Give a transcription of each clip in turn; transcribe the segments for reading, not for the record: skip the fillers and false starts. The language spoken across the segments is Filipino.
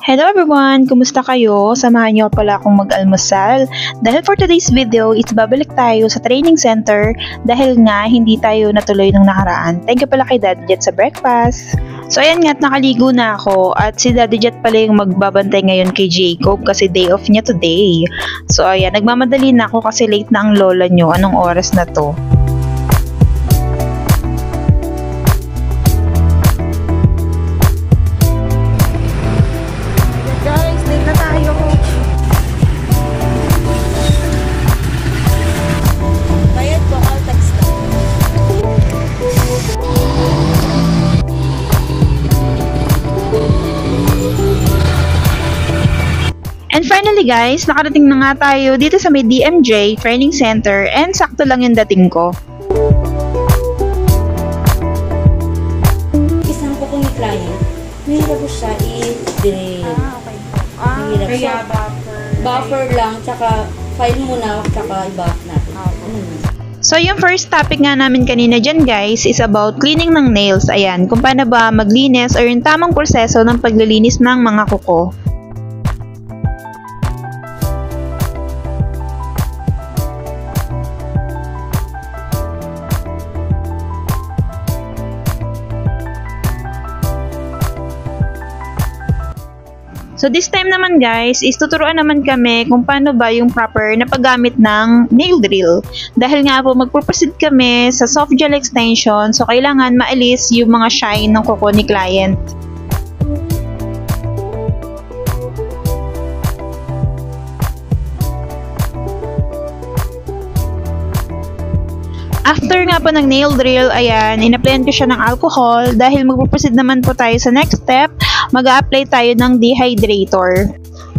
Hello everyone! Kumusta kayo? Samahan niyo pala akong mag-almusal. Dahil for today's video, babalik tayo sa training center dahil nga hindi tayo natuloy ng nakaraan. Thank you pala kay Daddy Jet sa breakfast. So ayan nga, nakaligo na ako at si Daddy Jet pala yung magbabantay ngayon kay Jacob kasi day off niya today. So ayan, nagmamadali na ako kasi late na ang lola niyo. Anong oras na to? And finally guys, nakarating na nga tayo dito sa may DMJ Training Center and sakto lang yung dating ko. Isang ko ni client, mahirap ko siya i-drain. Okay. Kaya buffer lang, tsaka file muna, tsaka i-buff natin. So yung first topic nga namin kanina dyan guys is about cleaning ng nails. Ayan, kung paano ba maglinis or yung tamang proseso ng paglilinis ng mga kuko. So this time naman guys, is tuturuan naman kami kung paano ba yung proper na paggamit ng nail drill. Dahil nga po magpo-proceed kami sa soft gel extension, so kailangan maalis yung mga shine ng kuko ni client. After nga po ng nail drill, ayan, in-applyan ko siya ng alcohol dahil magpo-proceed naman po tayo sa next step, mag-a-apply tayo ng dehydrator.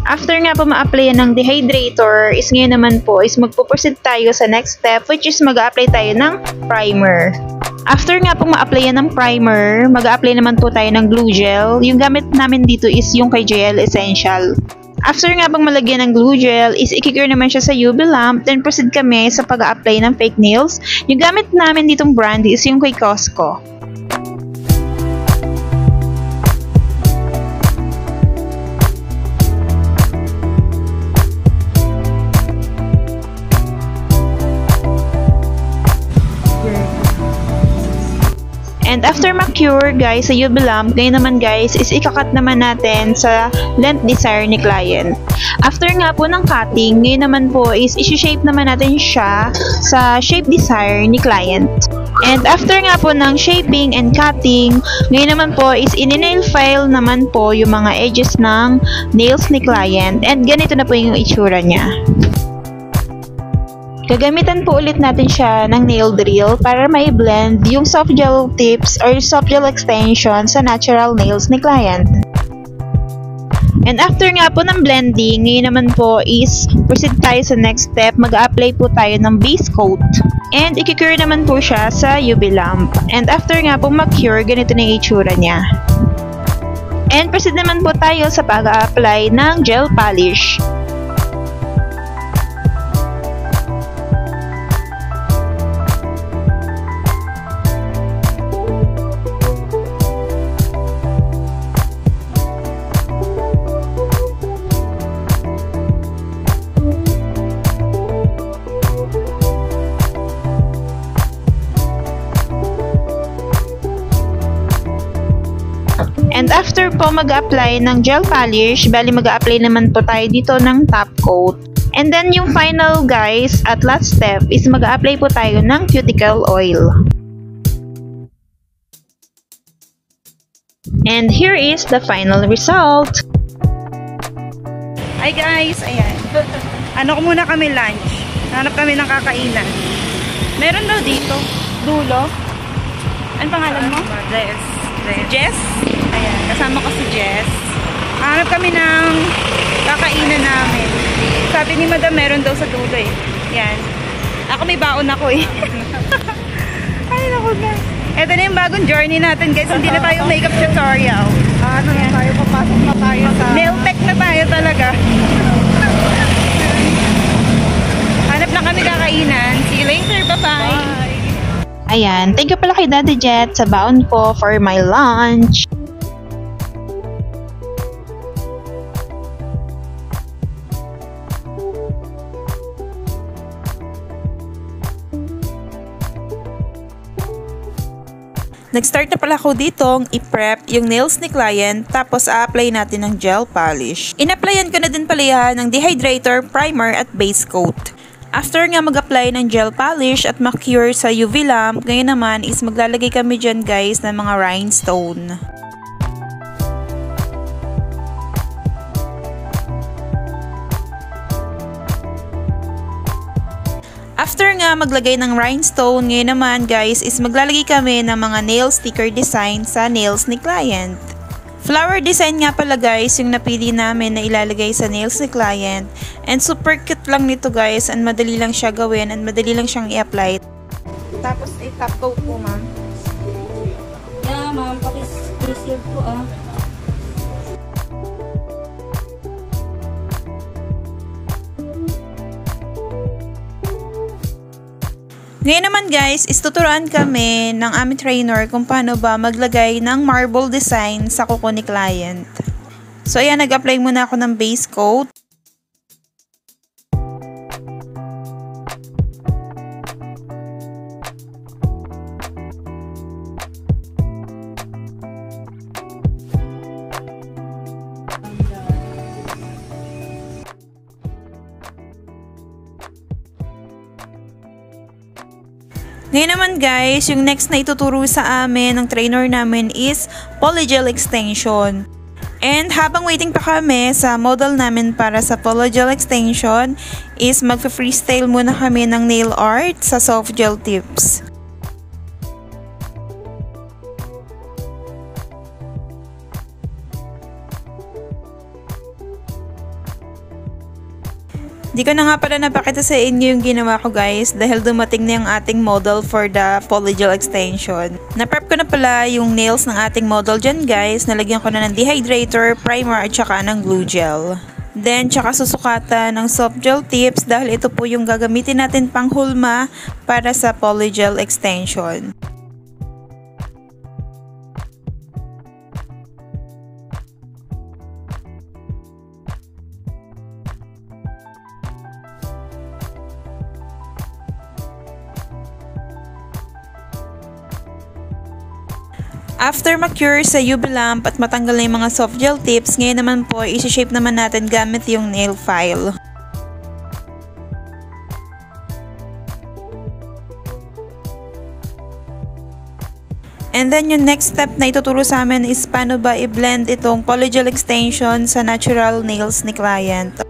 After nga po ma-apply ng dehydrator, is ngayon naman po is magpo-proceed tayo sa next step which is mag-a-apply tayo ng primer. After nga po ma-apply ng primer, mag-a-apply naman po tayo ng glue gel. Yung gamit namin dito is yung kay JL Essential. After nga pang malagyan ng glue gel, is i-cure naman siya sa UV lamp, then proceed kami sa pag-a-apply ng fake nails. Yung gamit namin ditong brand is yung kay Costco. And after ma-cure guys sa UV lamp, ngayon naman guys is ikakat naman natin sa length desire ni client. After nga po ng cutting, ngayon naman po is isi-shape naman natin siya sa shape desire ni client. And after nga po ng shaping and cutting, ngayon naman po is in-nail file naman po yung mga edges ng nails ni client. And ganito na po yung itsura niya. Gagamitan po ulit natin siya ng nail drill para ma-blend yung soft gel tips or soft gel extension sa natural nails ni client. And after nga po ng blending, ngayon naman po is proceed tayo sa next step. Mag-a-apply po tayo ng base coat. And i-cure naman po siya sa UV lamp. And after nga po mag-cure, ganito na yung itsura niya. And proceed naman po tayo sa pag-a-apply ng gel polish. And after po mag-apply ng gel polish, bali mag-apply naman po tayo dito ng top coat. And then yung final guys, at last step, is mag-apply po tayo ng cuticle oil. And here is the final result. Hi guys, ayan. Ano ko muna kami lunch. Hanap kami ng kakainan. Meron daw dito, dulo. Ano pangalan mo? Jess. Si Jess? Ayan, kasama ko si Jess. Hanap kami ng kakainan namin. Sabi ni Madam, meron daw sa dulo eh. Yan. Ako may baon ako eh. Ay, naku guys. Ito na yung bagong journey natin guys. Hindi na tayo makeup tutorial. Ano na tayo? Papasok na tayo sa... Nail tech na tayo talaga. Hanap na kami kakainan. See you later. Bye-bye. Bye! Ayan, thank you pala kay Daddy Jet sa baon ko for my lunch. Nag-start na pala ako ditong i-prep yung nails ni client tapos a-apply natin ng gel polish. In-applyan ko na din pala yan ng dehydrator, primer at base coat. After nga mag-apply ng gel polish at ma-cure sa UV lamp, ngayon naman is maglalagay kami dyan guys ng mga rhinestone. After nga maglagay ng rhinestone, ngayon naman guys is maglalagay kami ng mga nail sticker design sa nails ni client. Flower design nga pala guys yung napili namin na ilalagay sa nails ni client. And super cute lang nito guys, and madali lang siya gawin and madali lang siyang i-apply. Tapos i-top coat po ma'am. Yeah ma'am, pakis-seal po ah. Ngayon naman guys, istuturuan kami ng aming trainer kung paano ba maglagay ng marble design sa kuko ni client. So ayan, nag-apply muna ako ng base coat. Ngayon naman guys, yung next na ituturo sa amin ng trainer namin is polygel extension. And habang waiting pa kami sa model namin para sa polygel extension, is magpa-freestyle muna kami ng nail art sa soft gel tips. Di ko na nga pala napakita sa inyo yung ginawa ko guys dahil dumating na yung ating model for the polygel extension. Na-prep ko na pala yung nails ng ating model dyan guys. Nalagyan ko na ng dehydrator, primer at saka ng glue gel. Then tsaka susukatan ng soft gel tips dahil ito po yung gagamitin natin pang hulma para sa polygel extension. After ma-cure sa UV lamp at matanggal na yung mga soft gel tips, ngayon naman po, isi-shape naman natin gamit yung nail file. And then yung next step na ituturo sa amin is paano ba i-blend itong polygel extension sa natural nails ni client.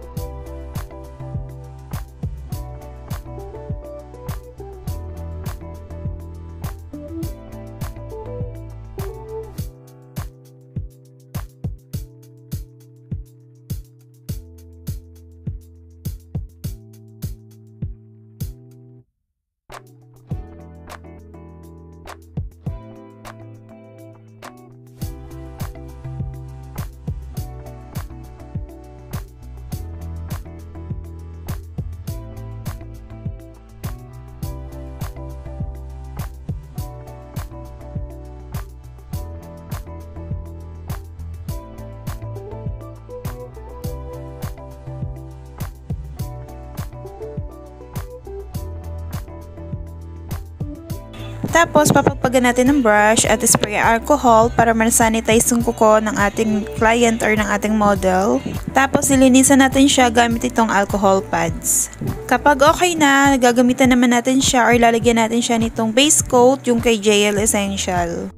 Tapos, papagpagan natin ng brush at spray alcohol para ma-sanitize yung kuko ng ating client or ng ating model. Tapos, ilinisan natin siya gamit itong alcohol pads. Kapag okay na, gagamitan naman natin siya or lalagyan natin siya nitong base coat, yung kay JL Essential.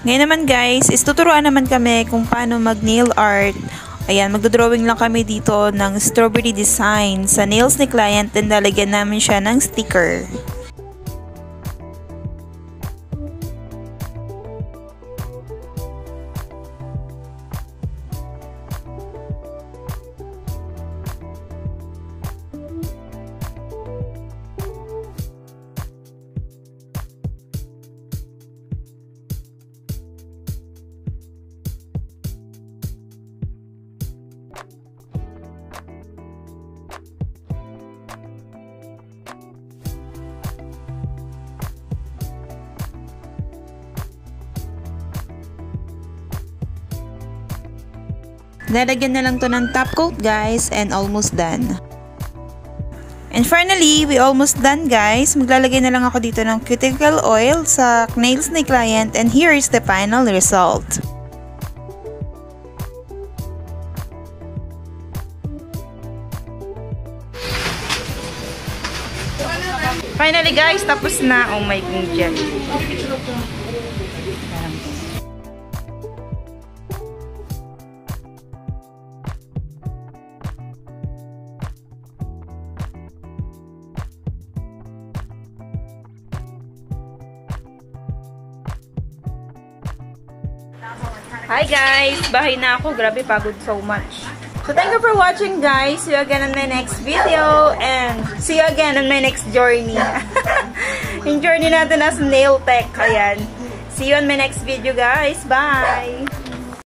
Ngayon naman guys, tuturuan naman kami kung paano mag-nail art. Ayan, magdodrawing lang kami dito ng strawberry design sa nails ni client and lalagyan namin siya ng sticker. Lalagyan na lang to ng top coat guys and almost done. And finally, we almost done guys. Maglalagay na lang ako dito ng cuticle oil sa nails ni client and here is the final result. Finally guys, tapos na. Oh my God. Hi guys! Bahay na ako. Grabe, pagod so much. So thank you for watching guys. See you again on my next video and see you again on my next journey. Yung journey natin as nail tech. Ayan. See you on my next video guys. Bye!